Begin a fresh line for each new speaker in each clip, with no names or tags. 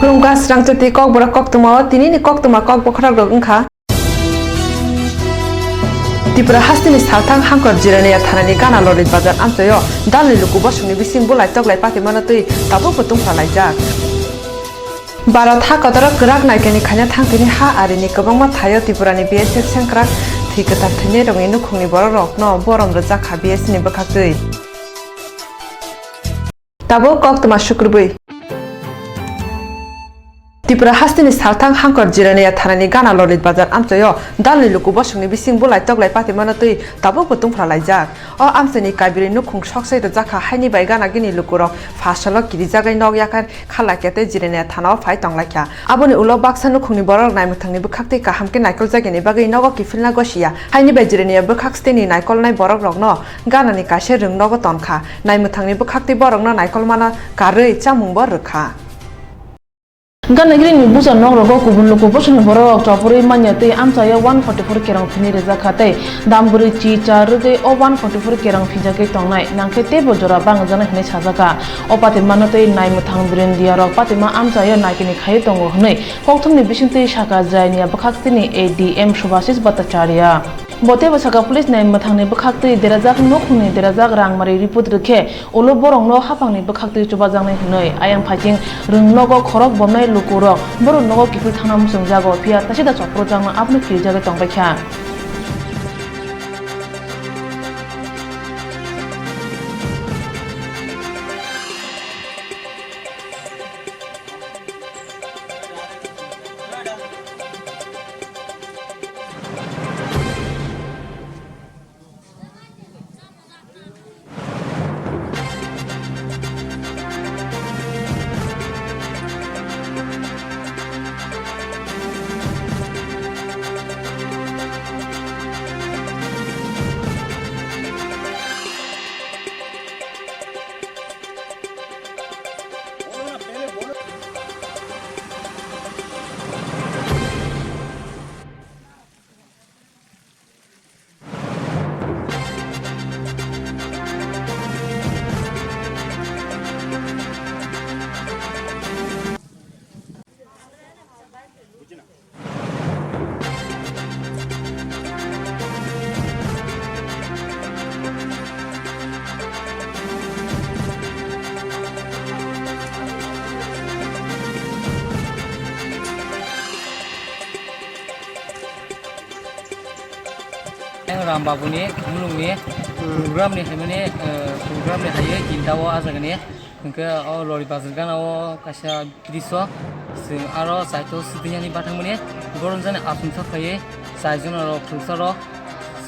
Kurungka Swrangchati Kokborok Koktwma tini ni Koktwma Kokborok wngkha. Tripura hastini salthang hangkor jirania thanani gana lorit bazar amchayo dalni luku bosungni bising bulai toklai pati manatui tabo putung phalajak. Barat ha kotorok grak naikani khanya thangtini ha arini kwbangma thayo Tripurani BSF sengkrak thikatar thini rongni nukhungni borok no borom rojak kha BSF ni bwkhaktui. Tabo Koktwma Shukrubui. Tripura hastini salthang hangkor jirania thanani gana lorit bazar amchayo dalni luku bosungni bising bulai toklai pati manatui tabo putung phalajak. O amchani kabiri nukhung soksai rojak kha haini bai gana gini lukurok phasalo kirijagai nog yakan khalakete jirania thanao phai tonglakha. Aboni ulo baksa nukhungni borok naimthangni bwkhakti kahamke naikol jagini bagai nogo kifilna gosia haini bai jirania bwkhaksteni naikolnai borok rokno ganani kaise rungnogo tonkha naimthangni bwkhakti borokno naikolmana karui chamungbo rwkha.
Gana gini ni busa nogro go kubun luku bosun borok chapuri manya te amsaya 144 kerang phini reja khate damburi chi charge o 144 kerang phijake tongnai nangke te bojora bang jana hne sajaka opate manate nai muthang brendia rok patima amsaya naikini khai tongo hnei kokthumni bisinte saka jainia bkhaktini ADM Subhasis Bhattacharya bote basaka police nai muthangni bkhakti derajak nokhuni derajak rangmari report rkhe ulo borongno hapangni bkhakti chubajangnai hnei ayang phajing rungnogo khorok bomnai lukurok boro nogo kifil thana musung jago pia tasida chopro jangma apni kirjaga tongbaikha.
Rambabuni mulungni program ni hamene program ni haye kindawo azagani ke o lori bazar ganao kasha kriso sing aro saito sidiani bathangmani goronjani apunsa khaye saijon ro khulsaro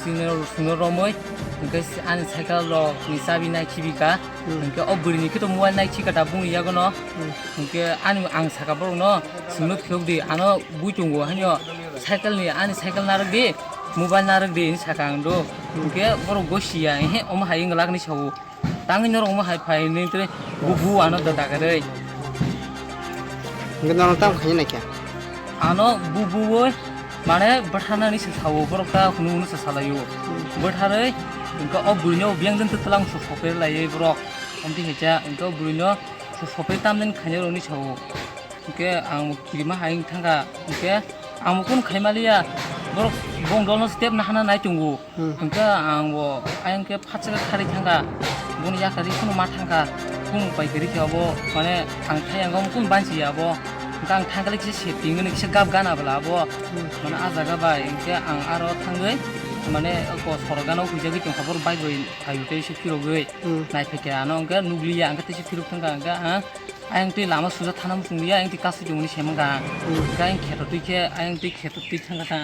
sinero sunoro moi ke ani cycle ro nisabi nai khibika ke o burini ke to mobile nai chikata bung yagono ke ani ang saka borno sunu khobdi ano buitungo hanyo cycle ni ani cycle nardi mobile narak di sakang do ke boro gosia he om haing lagni sawu tangi nor om hai phai ni tre bubu ano dada gare
ngena tam khani na kya
ano bubu wo mane bathana ni sawu boro ka khunu sa salayo bathare ke o buino biang den tlang su sope lai boro om ti hecha ke buino su sope tam den khani ro ni sawu ke ang kirima haing thanga ke amukun khaimaliya boro bongdolno step na hana nai tungu engka angbo ayangke phatsaka khari thanga buni yakari kuno ma thanga kum paikari khabo mane ang thayangom kun bansi abo gang thangale kise setting ni kise gab gana bala abo mane ajaga ba engke ang aro thangai mane ko sorgano kujagi tung khabor bai goi ayute se phirogoi nai pheke ano engka nugliya angka te se phirok thanga engka ayang tui lama suja thanam sungliya ayang ti kasu jungni semanga ga ayang kheto tuike ayang ti kheto tui thanga ta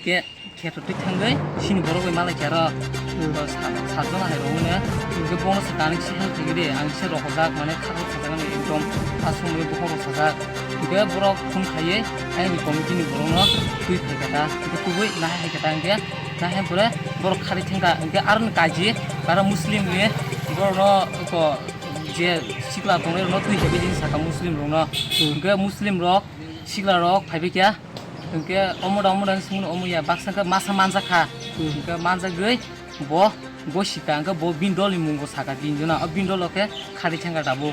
ke kheto tui thangai sini borok bai malai kera sajona hai rongne ke bonus kanik se hel tigide ang se rohojak mane kharo sajana ekdom asumre bohoro sajak ke borok khun khaye ayang committee ni borokno tui phekata ke tubui na hai kata angke na hem pore borok khari thanga ke arun kaji kara muslim ni borok ko je sikla tongne no tui hebe din saka muslim rongno ke muslim rok sikla rok phaibe kya ke omodan simun omuya baksangka masa manja kha ke manja gei bo gosika ke bo bindol mungo saka dinjuna bindol ke khari thanga dabo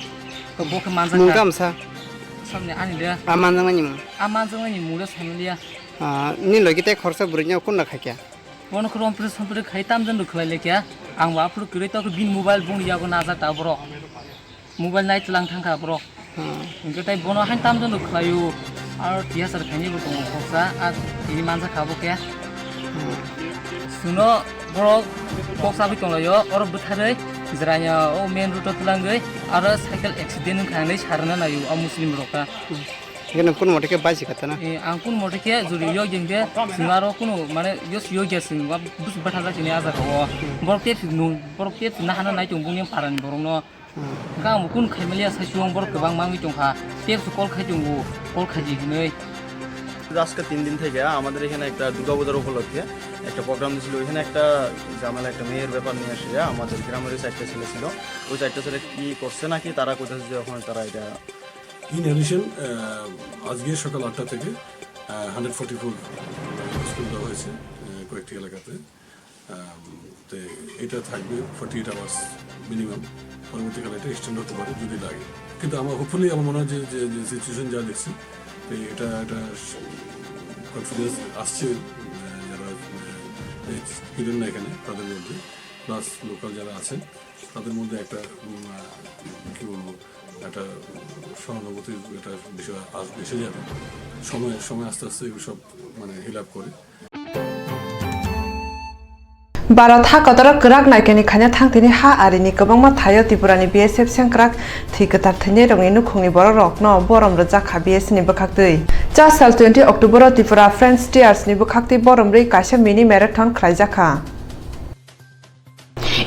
ke bo ke manja
mungkam sa
samne ani le
aman nang ni
aman jeng ni mu le samliya
ni logi te khorsa burnya kun na khakya
bono krom pre sampre khaitam jan khulai le kya ang wa pur kre to bin mobile bung ya go na za ta bro mobile nai tlang thang kha bro ingke tai bono han tam jan khlayu ar tia sar khani bo tong khoksa a ini manza khabo kya suno bro khoksa bi tong layo or buthare Isranya o main route tulangai ara cycle accident khanai sarna nayu a muslim roka
gena kun mote ke baji katana
angkun mote ke juri yo jengde singaro kuno mane yos yo ge sing wa bus bathala sini aza ko borke na hana nai tung bungni paran borno ga mu kun khaimaliya sasiong bor kebang mangi tongha tep su kol khajungu kol khaji hnei
আজকে 3 দিন থেকে আমাদের এখানে একটা দুর্গাপূজার উপলক্ষে একটা programme ছিল। এখানে একটা জামালা একটা মেয়ের ব্যাপার নিয়ে আসে আমাদের গ্রামের চারটে ছেলে ছিল, ওই চারটে ছেলে কি করছে নাকি তারা কোথায় যে ওখানে তারা এটা
ইন অ্যাডিশন আজকে সকাল 8টা থেকে 144 স্কুল দেওয়া হয়েছে কয়েকটি এলাকাতে। তো এটা থাকবে 48 আওয়ার্স মিনিমাম, পরবর্তীকালে এটা এক্সটেন্ড হতে পারে যদি লাগে। কিন্তু আমার হোপফুলি আমার মনে হয় যে সিচুয়েশন যা দেখছি এটা একটা কনফিডেন্স আসছে যারা ছিলেন না এখানে তাদের মধ্যে, প্লাস লোকাল যারা আছেন তাদের মধ্যে একটা কী বলবো একটা সহানুভূতির একটা বিষয় এসে যাবে। সময় আস্তে আস্তে এগুলো সব মানে হিল আপ করে।
Barat ha kotor kerak naikani khanya thangtini ha arini kobangma thayo Tripurani BSF sengkrak thiketar thine rongi nukhungni borok no borom rojak kha BS ni bokhaktui 20 October Tripura Friends Tears ni bokhakti borom rei kaisa mini marathon khlaijaka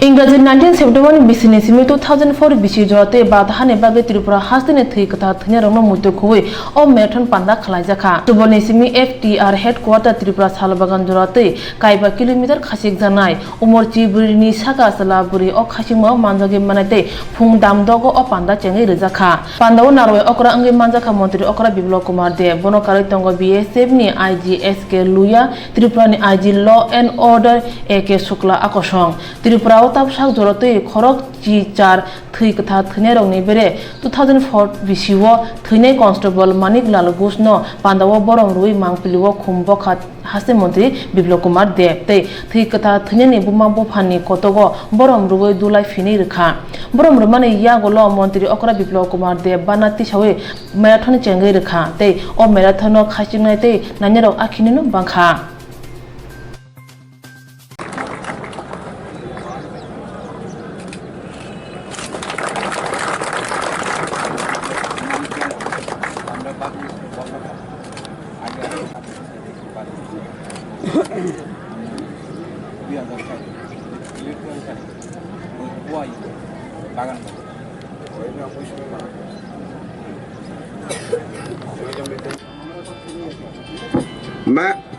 इंग्राजी 1971 बिसिनि सिमि 2004 बिसि जते बाधाने बागे त्रिपुरा हास्तिने थै कथा थने रंनो मुद्दो खुबै ओ marathon पान्दा खलाइजाखा सुबनि सिमि FTR हेडक्वार्टर त्रिपुरा सालबागान जराते काइबा किलोमिटार खासिक जानाय उमरची बुरिनि सागा सालाबुरि ओ खासिमो मानजगे मानाते फुं दामदगो ओ पान्दा चेंगै रजाखा पान्दाव नारवे अकरा अंगे मानजाखा मंत्री अकरा बिप्लव कुमार दे बनकारै तंग BSF नि IGSK लुया त्रिपुरानि IG law and order AK Shukla आकर्षण त्रिपुरा ताबसाक जरते खरक जी 4 थै कथा थने रंगनि बेरे 2004 बिसिवो थैने कन्स्टेबल मानिक लाल घोषनो पान्दाव बरम रुई मांगपिलिवो खुमबखा हासे मंत्री बिप्लव कुमार देव तै थै कथा थने नि बुमा बफानि कतगो बरम रुई दुलाय फिनि रखा बरम रमाने यागोलो मंत्री अकरा बिप्लव कुमार देव बानाति सावे मैराथन चेंगै रखा तै ओ मैराथन खासिनाय तै नानेरक आखिनिनो बांखा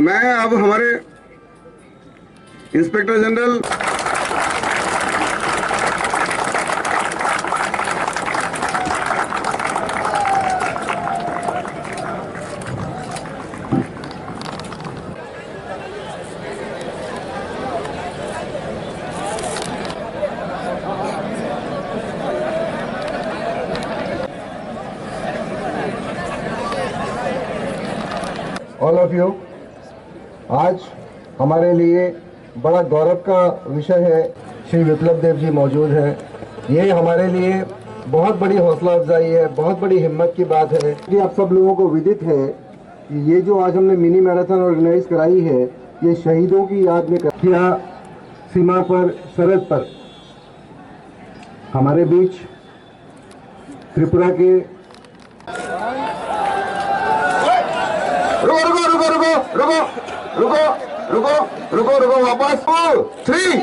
मैं अब हमारे inspector general all of you, आज हमारे लिए बड़ा गौरव का विषय है। श्री विप्लव देव जी मौजूद हैं। ये हमारे लिए बहुत बड़ी हौसला अफजाई है, बहुत बड़ी हिम्मत की बात है कि आप सब लोगों को विदित है कि ये जो आज हमने मिनी मैराथन ऑर्गेनाइज कराई है, ये शहीदों की याद में किया। सीमा पर, सरहद पर हमारे बीच त्रिपुरा के रुको रुको रुको रुको रुको रुको रुको रुको रुको वापस 4 3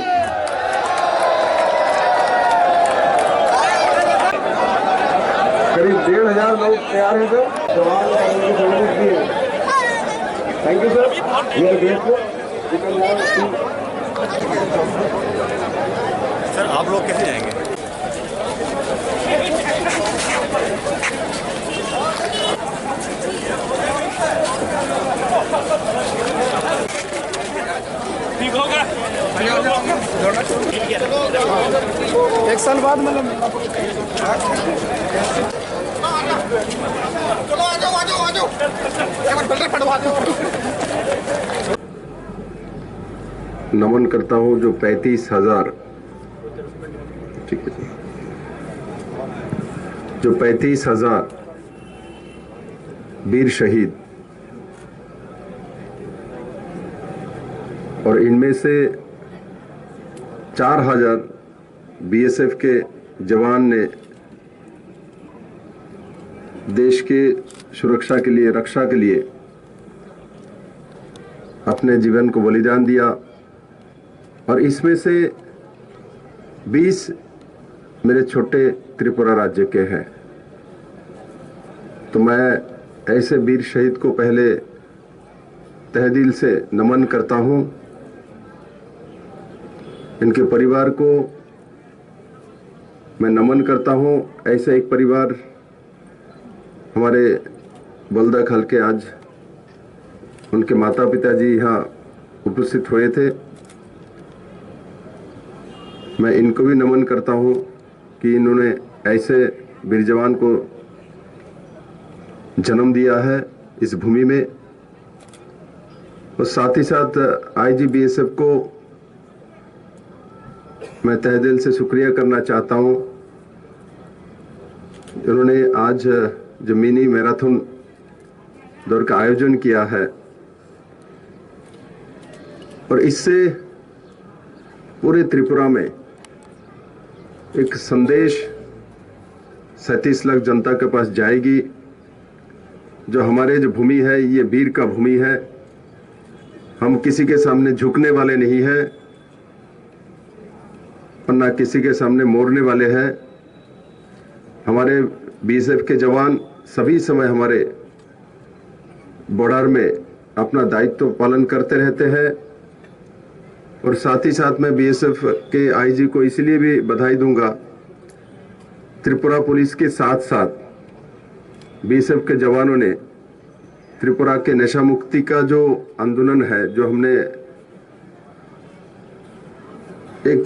करीब 1,500 लोग तैयार हैं सर। जवान थैंक यू सर।
सर आप लोग कैसे जाएंगे? ठीक होगा एक साल बाद मतलब
नमन करता हूं जो 35,000 ठीक है, जो 35,000 वीर शहीद और इनमें से 4,000 बीएसएफ के जवान ने देश के सुरक्षा के लिए, रक्षा के लिए अपने जीवन को बलिदान दिया और इसमें से 20 मेरे छोटे त्रिपुरा राज्य के हैं। तो मैं ऐसे वीर शहीद को पहले तहे दिल से नमन करता हूं। इनके परिवार को मैं नमन करता हूं। ऐसे एक परिवार हमारे बलदा खल के आज उनके माता पिता जी यहाँ उपस्थित हुए थे। मैं इनको भी नमन करता हूं कि इन्होंने ऐसे वीर जवान को जन्म दिया है इस भूमि में। और साथ ही साथ आईजीबीएसएफ को मैं तहे दिल से शुक्रिया करना चाहता हूं। उन्होंने आज जो मिनी मैराथन दौड़ का आयोजन किया है और इससे पूरे त्रिपुरा में एक संदेश 37 लाख जनता के पास जाएगी। जो हमारे जो भूमि है ये वीर का भूमि है। हम किसी के सामने झुकने वाले नहीं हैं और ना किसी के सामने मोड़ने वाले हैं। हमारे बीएसएफ के जवान सभी समय हमारे बॉर्डर में अपना दायित्व पालन करते रहते हैं। और साथ ही साथ मैं बीएसएफ के आईजी को इसलिए भी बधाई दूंगा, त्रिपुरा पुलिस के साथ साथ बीएसएफ के जवानों ने त्रिपुरा के नशा मुक्ति का जो आंदोलन है, जो हमने एक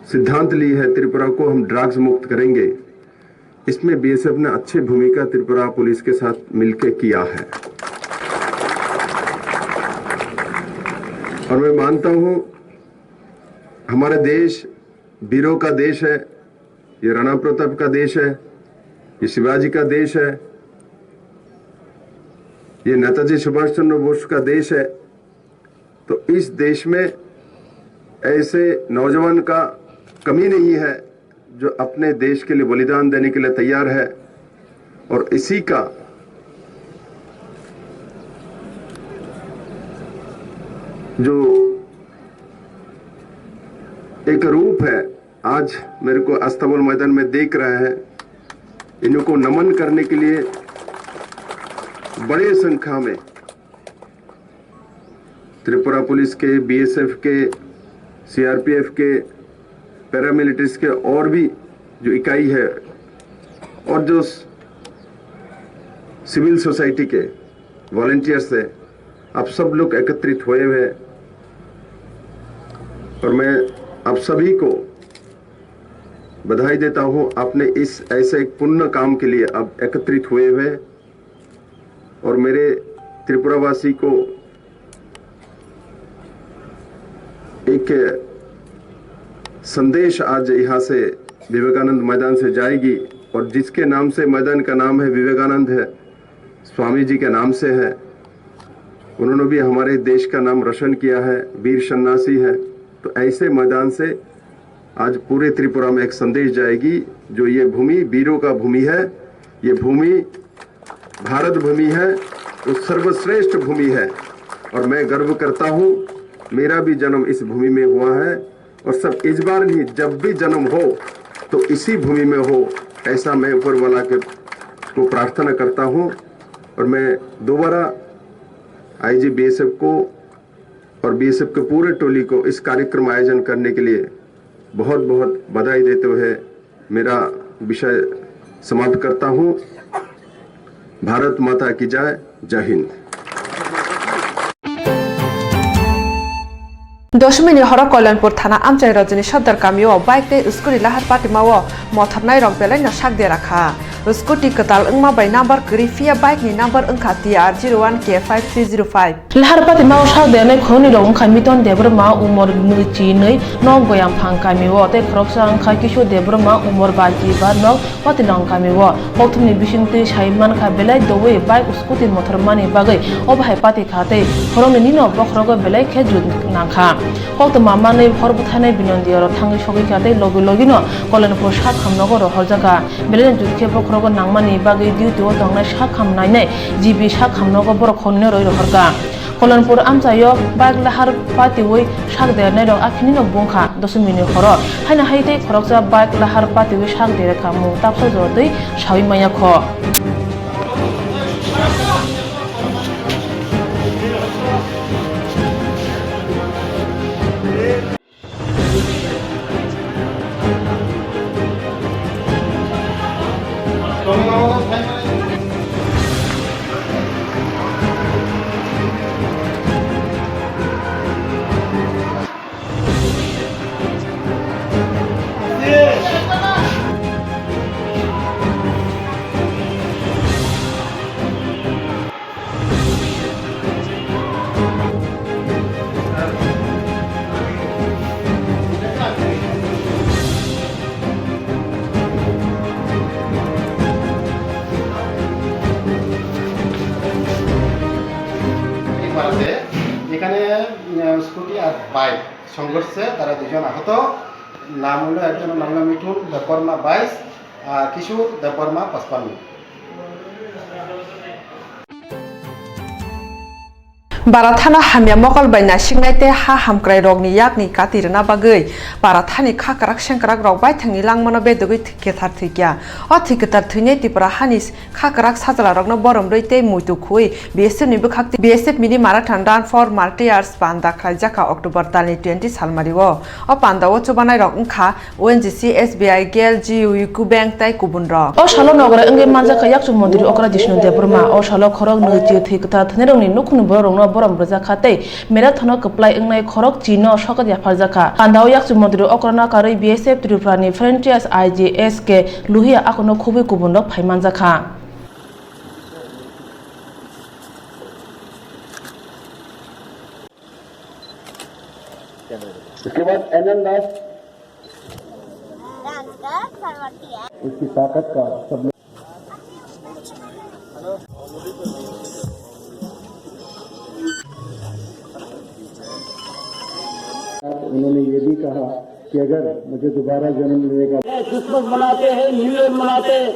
सिद्धांत ली है, त्रिपुरा को हम ड्रग्स मुक्त करेंगे, इसमें बीएसएफ ने अच्छी भूमिका त्रिपुरा पुलिस के साथ मिलकर किया है। और मैं मानता हूं हमारा देश वीरों का देश है। ये राणा प्रताप का देश है, ये शिवाजी का देश है, ये नेताजी सुभाष चंद्र बोस का देश है। तो इस देश में ऐसे नौजवान का कमी नहीं है जो अपने देश के लिए बलिदान देने के लिए तैयार है। और इसी का जो एक रूप है आज मेरे को अस्तबल मैदान में देख रहे हैं। इनको नमन करने के लिए बड़े संख्या में त्रिपुरा पुलिस के, बीएसएफ के, सीआरपीएफ के, पैरामिलिट्रीज के और भी जो इकाई है और जो सिविल सोसाइटी के वॉलंटियर्स है, आप सब लोग एकत्रित हुए हैं। और मैं आप सभी को बधाई देता हूं, आपने इस ऐसे एक पुण्य काम के लिए अब एकत्रित हुए हैं। और मेरे त्रिपुरावासी को एक संदेश आज यहाँ से विवेकानंद मैदान से जाएगी और जिसके नाम से मैदान का नाम है विवेकानंद है, स्वामी जी के नाम से है। उन्होंने भी हमारे देश का नाम रोशन किया है, वीर सन्यासी है। तो ऐसे मैदान से आज पूरे त्रिपुरा में एक संदेश जाएगी जो ये भूमि वीरों का भूमि है, ये भूमि भारत भूमि है, वो सर्वश्रेष्ठ भूमि है। और मैं गर्व करता हूँ, मेरा भी जन्म इस भूमि में हुआ है और सब इस बार नहीं, जब भी जन्म हो तो इसी भूमि में हो, ऐसा मैं ऊपर वाला को प्रार्थना करता हूँ। और मैं दोबारा आईजी बीएसएफ को और बीएसएफ के पूरे टोली को इस कार्यक्रम आयोजन करने के लिए बहुत बहुत बधाई देते हुए मेरा विषय समाप्त करता हूँ। भारत माता की जय। जय हिंद।
दशमिनी हर कल्याणपुर थाना आमचाई रजनी सदर गामियाव बाइक स्कुटी लाहार पाटिमाव मथरनाय रक बेलायनो साक दे राखा scooty katal engma bai number krifia bike ni number engkha TR01K5305
lahar pati ma usha de ne khoni rong khami ton debrma umor nuchi nei no goyam phang kami wo te khoroksa angkha kisho debrma umor baji ba no pati long kami wo Koktwma bisingti saiman kha belai dowe bike scooty motor mani bagai obhai pati khate khorong ni no bokhrogo belai khejud nangkha Koktwma mane horbuthane binondiaro thangi sogi khate logi logi no kolanpur shat khamnogo ro horjaga belai jutke bokhrogo nangmani bagai duty o tongnai shat khamnai nei jibi shat khamnogo borok khonne roi horga kolanpur amsayo bike lahar pati woi shak de nai rok afini no bungkha 10 minute khoro haina haite khoroksa bike lahar pati woi shak de khamu tapso jodei shawi maya kho
এখানে scooty আর bike সংঘর্ষে তারা দুজন আহত নাম হলো একজনের নাম হলো মিঠুন দেববর্মা 22 আর কিশোর Debbarma 55
Barathana hamya mokol bai na singnai te ha hamkrai rok ni yak ni katirna bagui barathani khakrak sengkrak rok bai thangni langmano bedogui thiketar thikya o thiketar thunei tipra hanis khakrak sajala rok no borom roi te muitu khui BSF ni bukhakti BSF mini marathon run for martyrs panda khaijaka October talni 20 salmario o panda o chobanai rok ungkha ONGC SBI GEL GUI Kubank tai kubun rok
o shalo nogre nge manjaka yakchu mondiri okra dishnu debrma o shalo khorok nuchi thiketar thne rok ni nukhni borok no borom roja khate marathon kaplai engnai khorok chino sokat yafarjaka pandao yakchu mondiri okrana karoi BSF Triprani Frontiers IJS ke luhia akono khubi kubun rok phaimanjaka
इसके बाद NN दास इसकी ताकत का सब उन्होंने ये भी कहा कि अगर मुझे दोबारा जन्म मिलेगा क्रिसमस मनाते हैं न्यू ईयर मनाते हैं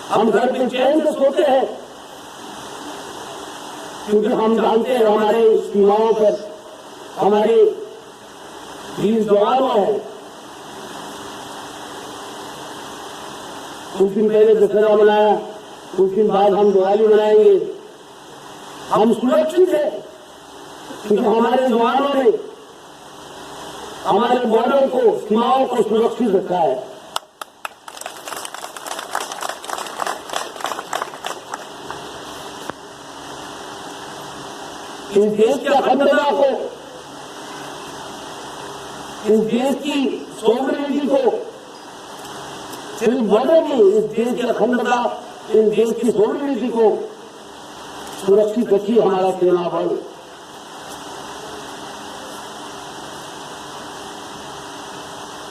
हम घर पे चैन से सोते हैं क्योंकि हम जानते हैं हमारे सीमाओं पर हमारे वीर जवान हैं कुछ दिन पहले दशहरा मनाया कुछ दिन बाद हम दिवाली मनाएंगे हम सुरक्षित हैं क्योंकि हमारे जवानों ने हमारे बॉर्डर को सीमाओं को सुरक्षित रखा है इस देश की अखंडता को इस देश की सॉवरेनिटी को सिर्फ बॉर्डर नहीं इस देश की अखंडता इस देश की सॉवरेनिटी को सुरक्षित रखी हमारा सेना बल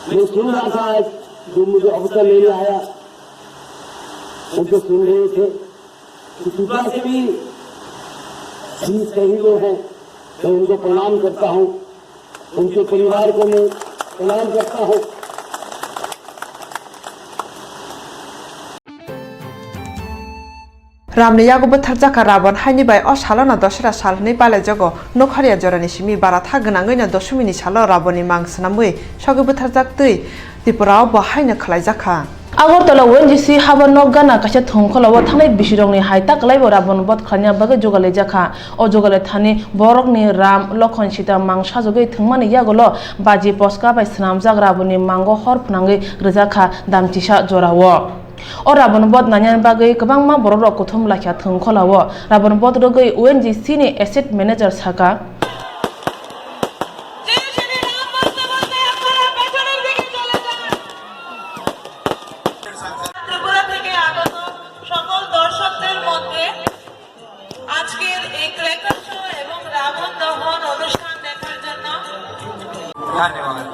मैं सुन रहा था आज जो मुझे अवसर लेने आया उनको सुन रहे थे कि सुबह से भी 20 शहीदों हैं मैं उनको प्रणाम करता हूं उनके परिवार को मैं प्रणाम करता हूं
Ramni yago bothar jaka rabon haini bai o salona dosra salni pale jogo nokharia jorani simi baratha gnangoi na 10 minute salo raboni mangsnamui sogi bothar jaktui tipurao bo haina khlai jaka
Agartala ONGC habanok gana kaisa thongkholawo thangnai bisirokni haita klaibo rabon bot khanya bagai jogale jakha o jogale thani borokni ram lokhon sita mang sajogoi thungmani yagolo baji poska bai snamjak raboni mango hor phnangai rejakha damtisa jorawo o rabon bot nanyan bagai kwbangma borok kothum lakha thongkholawo rabon bot rogoi ONGC ni asset manager saka
धन्यवाद।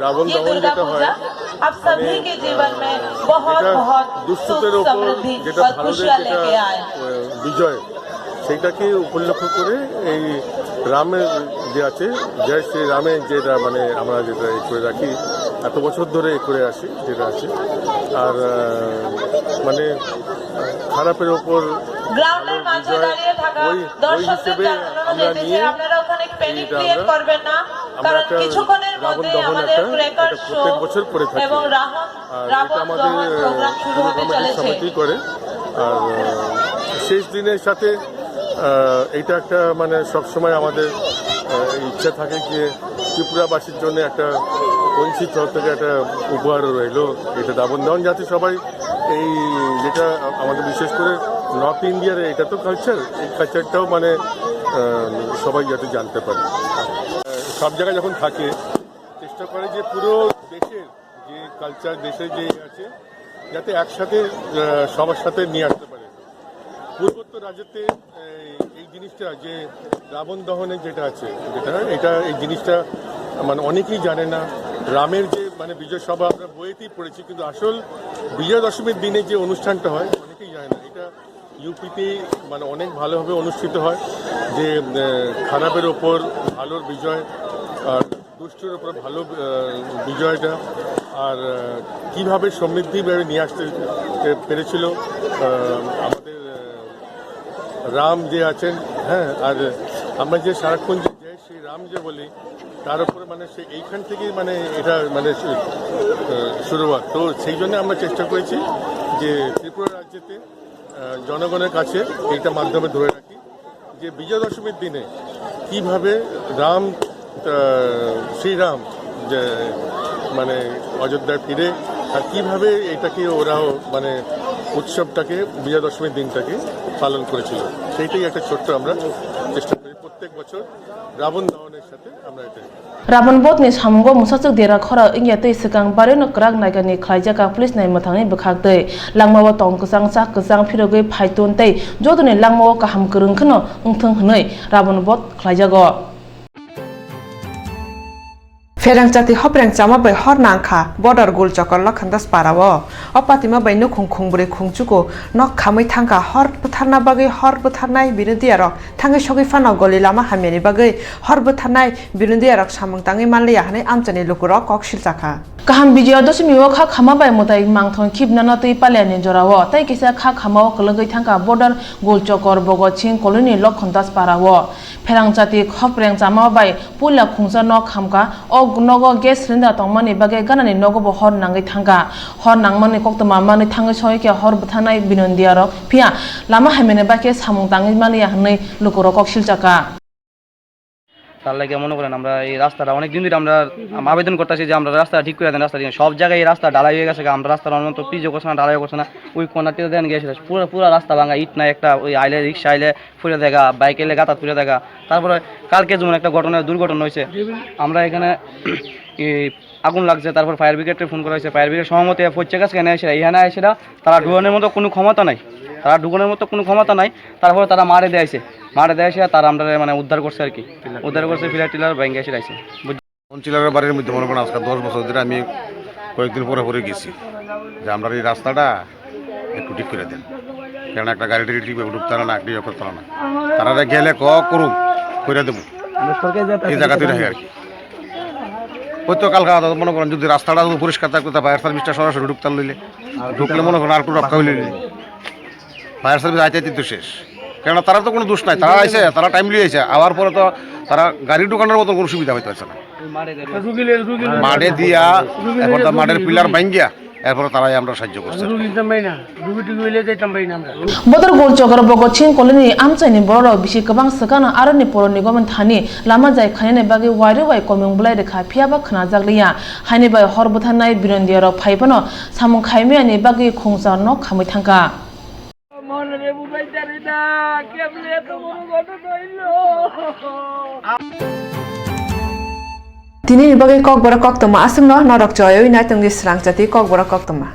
रावण दहन যেটা হয়
आप सभी के जीवन में बहुत बहुत
দুষ্টদের
सुख
উপর
समृद्धि
যেটা
और
ভারতের
खुशियाँ
যেটা
लेके आए।
বিজয় সেইটাকে উপলক্ষ করে এই রামের যে আছে জয় শ্রী রামের যেটা মানে আমরা যেটা এ করে রাখি এত বছর ধরে এ করে আসি যেটা আছে আর মানে খারাপের ওপর
গ্রাউন্ডের মাঝে দাঁড়িয়ে থাকা দর্শকদের জানানো যেতেছে আপনারা ওখানে প্যানিক ক্রিয়েট করবেন না, কারণ কিছুক্ষণের মধ্যে আমাদের ক্র্যাকার শো
বছর করে থাকি
এবং রাবণ দহন প্রোগ্রাম শুরু হতে চলেছে।
সমিতি করে আর শেষ দিনের সাথে এইটা একটা মানে সবসময় আমাদের ইচ্ছা থাকে যে ত্রিপুরাবাসীর জন্য একটা বঞ্চিত থেকে একটা উপহার রইল এটা দাবন দাবন যাতে সবাই এই যেটা আমাদের বিশেষ করে নর্থ ইন্ডিয়ার এটা তো কালচার এই কালচারটাও মানে সবাই যাতে জানতে পারে সব জায়গায় যখন থাকে চেষ্টা করে যে পুরো দেশের যে কালচার দেশের যে আছে যাতে একসাথে সবার সাথে নিয়ে আসতে পারে পূর্বোত্তর রাজ্যতে এই জিনিসটা যে রাবণ দহনের যেটা আছে যেটা এটা এই জিনিসটা মানে অনেকেই জানে না রামের যে মানে বিজয় সভা আমরা বইয়েতেই পড়েছি কিন্তু আসল বিজয় দশমীর দিনে যে অনুষ্ঠানটা হয় অনেকেই জানে না এটা ইউপিতে মানে অনেক ভালোভাবে অনুষ্ঠিত হয় যে খারাপের ওপর ভালোর বিজয় আর দুষ্টের ওপর ভালো বিজয়টা আর কীভাবে সমৃদ্ধিভাবে নিয়ে আসতে পেরেছিল আমাদের রাম যে আছেন হ্যাঁ আর আমরা যে সারাক্ষণ যে যাই সেই রাম যে বলি তার উপরে মানে সে এইখান থেকেই মানে এটা মানে শুরুয়াত তো সেই জন্য আমরা চেষ্টা করেছি যে ত্রিপুরা রাজ্যেতে জনগণের কাছে এইটা মাধ্যমে ধরে রাখি যে বিজয় দশমীর দিনে কীভাবে রাম শ্রীরাম যে মানে অযোধ্যায় ফিরে আর কীভাবে এটাকে ওরাও মানে উৎসবটাকে বিজয় দশমীর দিনটাকে পালন করেছিল সেইটাই একটা ছোট্ট আমরা চেষ্টা করি প্রত্যেক বছর রাবণ দহনের সাথে আমরা এটা
রাবণ বধনি সামুঙ্গ মুসাচক দেরা খরা इंगियातै सिगां बारेनो क्राक नायगानि खलाइजाका पुलिस नाय मथांनि बखागदै लांमाव टं गजां चाक गजां फिरगै फाइतुन तै जदुनि लांमाव गाहाम गोरोंखनो उंथों हनै राबण बध खलाइजागो
Swrangchati Swrangchama bai hor nangkha border gol chokor lakhandas parawo opatima bai no khungbre khungchuko nok khamai thangka hor butharna bagai hor butharnai birundi arok thangai sogai fano goli lama hameni bagai hor butharnai birundi arok samung tangai manliya hanai amchani lukurok kok silchakha
kaham bijaya dosmi o kha khama bai motai mangthon khibnana tei palyani jorawo tai kisa kha khama o kologai thangka border gol chokor bogochin colony lakhandas parawo Swrangchati Swrangchama bai pula khungsa nok khamka o nogo gas cylinder tongmani bagai ganani nogo bo hor nangai thangka hor nangmani Koktwma mani thangai soike hor buthanai binondiarok phia lama hamene bake samung tangai maliya hanai lukurok kok silchaka
তার লাগে মনে করেন আমরা এই রাস্তাটা অনেক দিন ধরে আমরা আবেদন করতেছি যে আমরা রাস্তা ঠিক করে দেন রাস্তা দিয়ে সব জায়গায় এই রাস্তা ঢালাই হয়ে গেছে আমরা রাস্তার অনন্ত পিজও করছে না ঢালাই করছে না ওই কোনাটিতে দেন গেছে পুরো রাস্তা ভাঙা ইট না একটা ওই আইলে রিক্সা আইলে ফুলে দেখা বাইক এলে গাতাত ফুলে দেখা তারপরে কালকে যেমন একটা দুর্ঘটনা হয়েছে আমরা এখানে আগুন লাগছে তারপর ফায়ার ব্রিগেডে ফোন করা হয়েছে ফায়ার ব্রিগেড সহমতে পৌঁছে গেছে এখানে এসে তারা ঢুকানোর মতো কোনো ক্ষমতা নাই তারপরে তারা মারে দেয়ছে তারা আমরা মানে উদ্ধার করছে আর কি উদ্ধার করছে ফিলার টিলার ভেঙে এসে রাখছে
অঞ্চলের বাড়ির মধ্যে মনে করেন আজকে 10 বছর ধরে আমি কয়েকদিন পরে গেছি যে আমরা এই রাস্তাটা একটু ঠিক করে দেন কারণ একটা গাড়ি ঠিক ঢুকতে না একটি করতে না তারা গেলে করুক করে দেবো এই জায়গাতে রাখে আর কি হয়তো কালকে মনে করেন যদি রাস্তাটা পরিষ্কার থাকতো তা ফায়ার সার্ভিসটা সরাসরি ঢুকলে মনে করেন আর একটু রক্ষা হইলে ফায়ার সার্ভিস আইতে তো শেষ কেননা তারা তো কোনো দোষ নাই তারা আইসে তারা টাইমলি আইসে আবার পরে তো তারা গাড়ি ঢুকানোর মতো কোনো সুবিধা হইতে পারছে না মাঠে দিয়া এখন তো মাঠের পিলার ভাঙ্গিয়া এরপরে তারাই আমরা সাহায্য করছি।
বদর গোল চগর বগছিং কলনি আমচাইনি বড় বিশি গোबां সগানা আরনি পরনি গমন থানি লাमा जाय खाने बागे वाइरे वाइ कमें बुलाय रेखा फियाबा खना जागलिया हाइने बाय हरबथानाय बिरन्दियार फाइबनो सामुं खाइमेनि बागे खोंजार न खामै थांगा
Tini ni bagai Kokborok Koktwma asung no norok joyo ina tunggi Swrangchati Kokborok Koktwma.